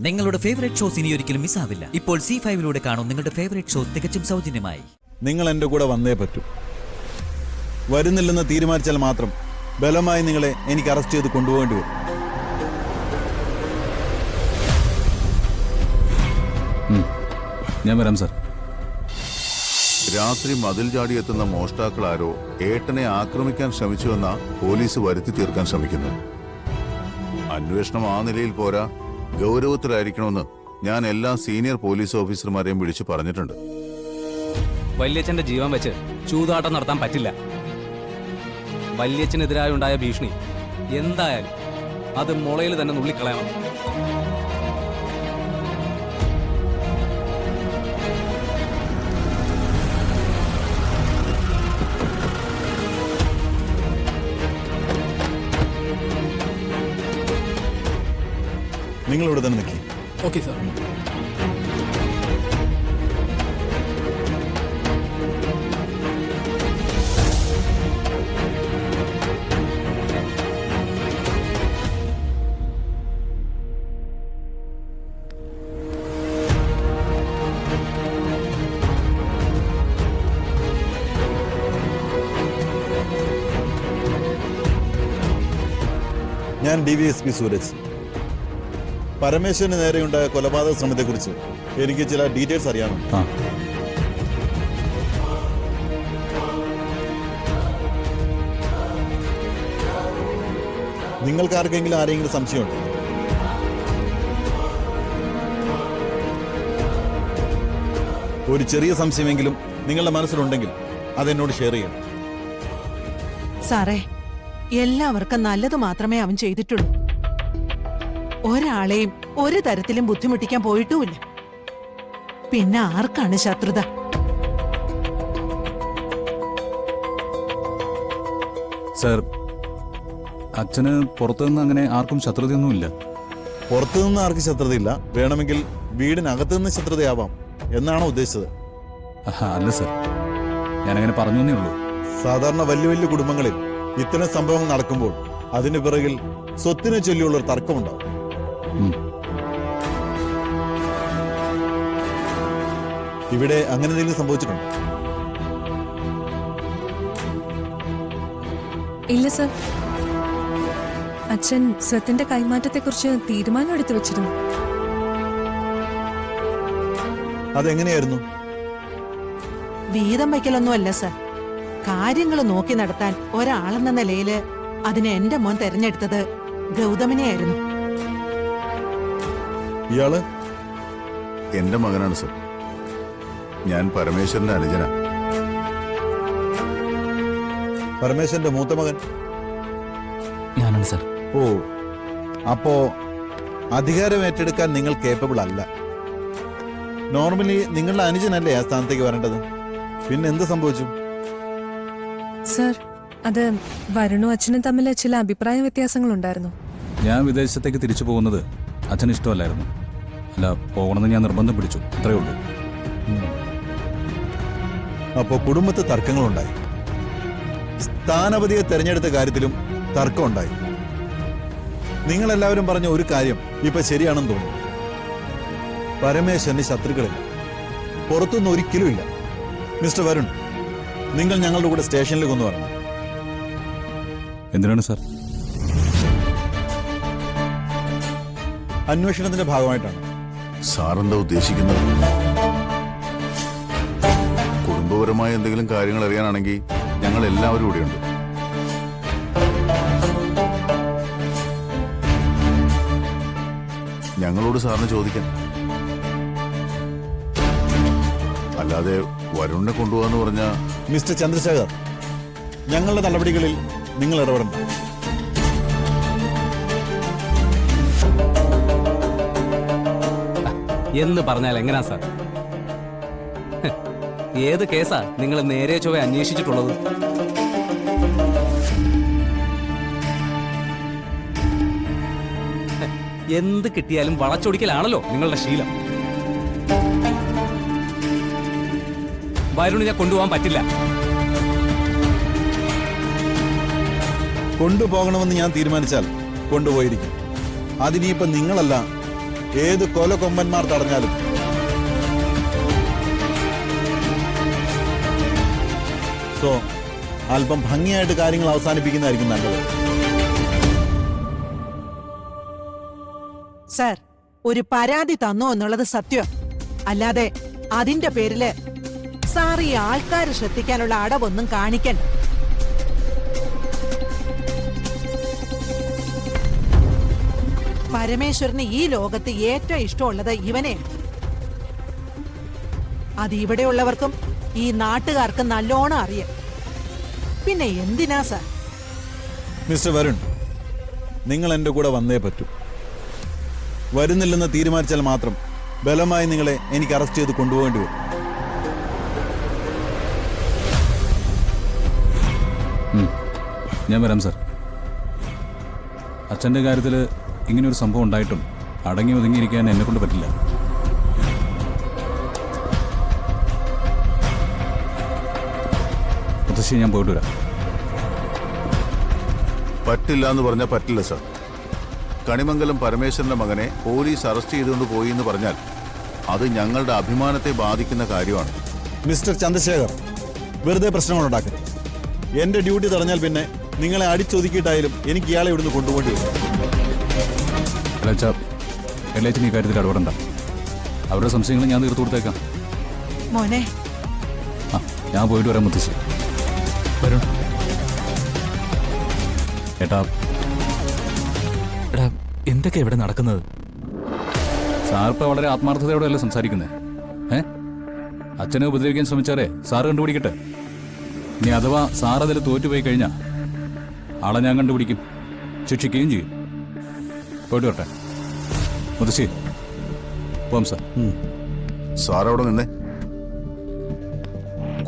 നിങ്ങളുടെ favourite shows ഇനി ഒരിക്കലും മിസ്സാവില്ല. ഇപ്പോൾ C5 കാണും നിങ്ങളുടെ ഫേവറേറ്റ് ഷോസ് തികച്ചും സൗജന്യമായി. നിങ്ങൾ എൻ്റെ കൂടെ വന്നേ പറ്റൂ. വരുന്നില്ലെന്ന് തീരുമാനിച്ചാൽ മാത്രം ബലമായി നിങ്ങളെ എനിക്ക് അറസ്റ്റ് ചെയ്ത് കൊണ്ടുപോകേണ്ടി വരും. ഞാൻ വരാം സാർ. രാത്രി മതിൽ ചാടിയെത്തുന്ന മോഷ്ടാക്കളാരോ ഏട്ടനെ ആക്രമിക്കാൻ ശ്രമിച്ചുവെന്ന പോലീസ് വരുത്തി തീർക്കാൻ ശ്രമിക്കുന്നു. അന്വേഷണം ആ നിലയിൽ പോരാ, ഗൗരവത്തിലായിരിക്കണമെന്ന് ഞാൻ എല്ലാ സീനിയർ പോലീസ് ഓഫീസർമാരെയും വിളിച്ചു പറഞ്ഞിട്ടുണ്ട്. വല്യച്ഛന്റെ ജീവൻ വെച്ച് ചൂതാട്ടം നടത്താൻ പറ്റില്ല. വല്യച്ഛനെതിരായി ഉണ്ടായ ഭീഷണി എന്തായാലും അത് മുളയിൽ തന്നെ നുള്ളിക്കളയണം. നിങ്ങളിവിടെ തന്നെ നിൽക്കി. Okay sir. ഞാൻ DVSP സൂരജ്. പരമേശ്വരന് നേരെയുണ്ടായ കൊലപാതക ശ്രമത്തെക്കുറിച്ച് എനിക്ക് ചില ഡീറ്റെയിൽസ് അറിയാനുണ്ട്. നിങ്ങൾക്ക് ആരെങ്കിലും സംശയമുണ്ടോ? ഒരു ചെറിയ സംശയമെങ്കിലും നിങ്ങളുടെ മനസ്സിലുണ്ടെങ്കിൽ അതെന്നോട് ഷെയർ ചെയ്യണം. സാറേ, എല്ലാവർക്കും നല്ലത് മാത്രമേ അവൻ ചെയ്തിട്ടുള്ളൂ. ഒരാളെയും ഒരു തരത്തിലും ബുദ്ധിമുട്ടിക്കാൻ പോയിട്ടുമില്ല. പിന്നെ ആർക്കാണ് ശത്രുത? സാർ, അച്ഛന് പുറത്തുനിന്ന് അങ്ങനെ ആർക്കും ശത്രുതയൊന്നുമില്ല. പുറത്തുനിന്ന് ആർക്കും ശത്രുതയില്ല, വേണമെങ്കിൽ വീടിനകത്തുനിന്ന് ശത്രുതയാവാം എന്നാണോ ഉദ്ദേശിച്ചത്? അല്ല സാർ, ഞാനങ്ങനെ പറഞ്ഞേ ഉള്ളൂ. സാധാരണ വലിയ വലിയ കുടുംബങ്ങളിൽ ഇത്തരം സംഭവങ്ങൾ നടക്കുമ്പോൾ അതിന് പിറകിൽ സ്വത്തിനെ ചൊല്ലിയുള്ള ഒരു തർക്കമുണ്ടാവും. ഇവിടെ അങ്ങനെ എന്തെങ്കിലും സംഭവിച്ചിട്ടുണ്ടോ? ഇല്ല സർ. അച്ഛൻ സ്വത്തിന്റെ കൈമാറ്റത്തെക്കുറിച്ച് തീരുമാനം എടുത്തു വെച്ചിരുന്നു. അതെങ്ങനെയായിരുന്നു? വീതം വയ്ക്കലൊന്നുമല്ല സർ. കാര്യങ്ങൾ നോക്കി നടത്താൻ ഒരാളെന്ന നിലയില് അതിന് എന്റെ മോൻ തെരഞ്ഞെടുത്തത് ഗൗതമിനെയായിരുന്നു. ഇയാള് എന്റെ മകനാണ് സർ. ഞാൻ പരമേശ്വരന്റെ അനുജന. പരമേശ്വരന്റെ മൂത്ത മകൻ ഞാനാണ് സർ. ഓ, അപ്പോ അധികാരം ഏറ്റെടുക്കാൻ നിങ്ങൾ കേപ്പബിൾ അല്ല. നോർമലി നിങ്ങളുടെ അനുജനല്ലേ ആ സ്ഥാനത്തേക്ക് വരേണ്ടത്. പിന്നെ എന്ത് സംഭവിച്ചു? സർ, അത് വരുണും അച്ഛനും തമ്മിൽ ചില അഭിപ്രായ വ്യത്യാസങ്ങളുണ്ടായിരുന്നു. ഞാൻ വിദേശത്തേക്ക് തിരിച്ചു പോകുന്നത് അച്ഛന് ഇഷ്ടമല്ലായിരുന്നു. അല്ല, പോകണമെന്ന് ഞാൻ നിർബന്ധം പിടിച്ചു, അത്രയേ ഉള്ളൂ. അപ്പോ കുടുംബത്തിൽ തർക്കങ്ങളുണ്ടായി. സ്ഥാനപതിയെ തെരഞ്ഞെടുത്ത കാര്യത്തിലും തർക്കമുണ്ടായി. നിങ്ങളെല്ലാവരും പറഞ്ഞ ഒരു കാര്യം ഇപ്പൊ ശരിയാണെന്ന് തോന്നുന്നു. പരമേശ്വരന് ശത്രുക്കളില്ല, പുറത്തുനിന്ന് ഒരിക്കലും ഇല്ല. മിസ്റ്റർ വരുൺ, നിങ്ങൾ ഞങ്ങളുടെ കൂടെ സ്റ്റേഷനിലേക്ക് ഒന്ന് വരണം. എന്തിനാണ് സാർ? അന്വേഷണത്തിന്റെ ഭാഗമായിട്ടാണ്. സാറെന്താ ഉദ്ദേശിക്കുന്നത്? കുടുംബപരമായ എന്തെങ്കിലും കാര്യങ്ങൾ അറിയാനാണെങ്കിൽ ഞങ്ങൾ എല്ലാവരും ഇവിടെയുണ്ട്. ഞങ്ങളോട് സാറിന് ചോദിക്കാൻ. അല്ലാതെ വരുണിനെ കൊണ്ടുപോകാന്ന് പറഞ്ഞ. മിസ്റ്റർ ചന്ദ്രശേഖർ, ഞങ്ങളുടെ നടപടികളിൽ നിങ്ങൾ ഇടപെടണം. എന്ന് പറഞ്ഞാൽ എങ്ങനാ സാർ? ഏത് കേസാ നിങ്ങൾ നേരെ ചൊവ്വേ അന്വേഷിച്ചിട്ടുള്ളത്? എന്ത് കിട്ടിയാലും വളച്ചൊടിക്കലാണല്ലോ നിങ്ങളുടെ ശീലം. വരുണിനെ കൊണ്ടുപോകാൻ പറ്റില്ല. കൊണ്ടുപോകണമെന്ന് ഞാൻ തീരുമാനിച്ചാൽ കൊണ്ടുപോയിരിക്കും. അതിനിയിപ്പം നിങ്ങളല്ല ഏത് കൊലകൊമ്പന്മാർ തടഞ്ഞാലും. സോ അല്പം ഭംഗിയായിട്ട് കാര്യങ്ങൾ അവസാനിപ്പിക്കുന്നതായിരിക്കും നല്ലത്. സർ, ഒരു പരാതി തന്നോ എന്നുള്ളത് സത്യം. അല്ലാതെ അതിന്റെ പേരില് സാർ ഈ ആൾക്കാർ ശ്രദ്ധിക്കാനുള്ള അടവൊന്നും കാണിക്കണ്ട. പരമേശ്വരന് ഈ ലോകത്ത് ഏറ്റവും ഇഷ്ടമുള്ളത് ഇവനെ. അത് ഇവിടെയുള്ളവർക്കും ഈ നാട്ടുകാർക്കും നല്ലോണം അറിയാം. പിന്നെ എന്തിനാ സാർ? മിസ്റ്റർ വരുൺ, നിങ്ങൾ എൻ്റെ കൂടെ വന്നേ പറ്റൂ. വരുന്നില്ലെന്ന് തീരുമാനിച്ചാൽ മാത്രം ബലമായി നിങ്ങളെ എനിക്ക് അറസ്റ്റ് ചെയ്ത് കൊണ്ടുപോകേണ്ടി വരും. ഞാൻ വരാം സാർ. അച്ഛൻ്റെ കാര്യത്തിൽ ഇങ്ങനെയൊരു സംഭവം ഉണ്ടായിട്ടും അടങ്ങി ഒതുങ്ങിയിരിക്കാൻ എന്നെ കൊണ്ട് പറ്റില്ല. മുത്തശ്ശി, ഞാൻ പോയിട്ട് വരാം. പറ്റില്ല എന്ന് പറഞ്ഞാൽ പറ്റില്ല സർ. കണിമംഗലം പരമേശ്വരന്റെ മകനെ പോലീസ് അറസ്റ്റ് ചെയ്തുകൊണ്ട് പോയി എന്ന് പറഞ്ഞാൽ അത് ഞങ്ങളുടെ അഭിമാനത്തെ ബാധിക്കുന്ന കാര്യമാണ്. മിസ്റ്റർ ചന്ദ്രശേഖർ, വെറുതെ പ്രശ്നങ്ങൾ ഉണ്ടാക്കരുത്. എന്റെ ഡ്യൂട്ടി തടഞ്ഞാൽ പിന്നെ നിങ്ങളെ അടിച്ചൊതുക്കിയിട്ടായാലും എനിക്ക് ഇയാളെ ഇവിടുന്ന് കൊണ്ടുപോകേണ്ടി വരും. എല്ലാച്ചും ഈ കാര്യത്തിൽ ഇടപെടണ്ട. അവരുടെ സംശയങ്ങൾ ഞാൻ തീർത്തു കൊടുത്തേക്കാം. മോനെ, ആ, ഞാൻ പോയിട്ട് വരാം മുത്തശ്ശി. വരുൺ, ഏട്ടാ, എടാ, എന്തൊക്കെയാ ഇവിടെ നടക്കുന്നത്? സാറിപ്പോ വളരെ ആത്മാർത്ഥതയോടെയല്ലേ സംസാരിക്കുന്നത്? അച്ഛനെ ഉപദ്രവിക്കാൻ ശ്രമിച്ചാലേ സാറ് കണ്ടുപിടിക്കട്ടെ. ഇനി അഥവാ സാർ അതിൽ തോറ്റുപോയി കഴിഞ്ഞാൽ ആളെ ഞാൻ കണ്ടുപിടിക്കും, ശിക്ഷിക്കുകയും ചെയ്യും. പോയിട്ട് വരട്ടെ മുത്തശ്ശി. പോം സാർ. സാറവിടെ നിന്നേ.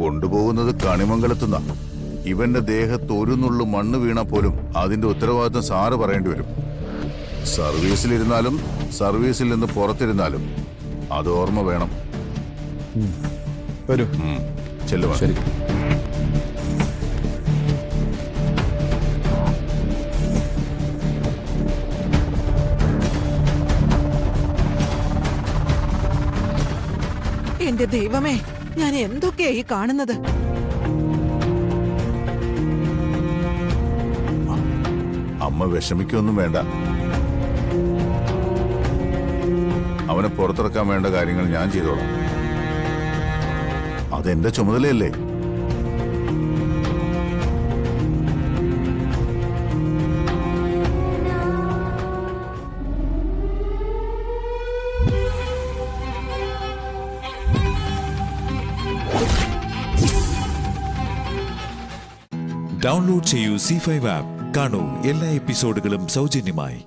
കൊണ്ടുപോകുന്നത് കണിമംഗലത്തുനിന്നാ. ഇവന്റെ ദേഹത്ത് ഒരു നുള്ളു മണ്ണ് വീണാൽ പോലും അതിന്റെ ഉത്തരവാദിത്വം സാറ് പറയേണ്ടി വരും. സർവീസിലിരുന്നാലും സർവീസിൽ നിന്ന് പുറത്തിരുന്നാലും അത് ഓർമ്മ വേണം. വരൂ. ചെല്ലുവാ. ശരി. എന്റെ ദൈവമേ, ഞാൻ എന്തൊക്കെയാ ഈ കാണുന്നത്? അമ്മ വിഷമിക്കൊന്നും വേണ്ട. അവനെ പുറത്തിറക്കാൻ വേണ്ട കാര്യങ്ങൾ ഞാൻ ചെയ്തോളാം. അതെന്റെ ചുമതലയല്ലേ. ഡൗൺലോഡ് ചെയ്യൂ C5 ആപ്പ്. കാണൂ എല്ലാ എപ്പിസോഡുകളും സൗജന്യമായി.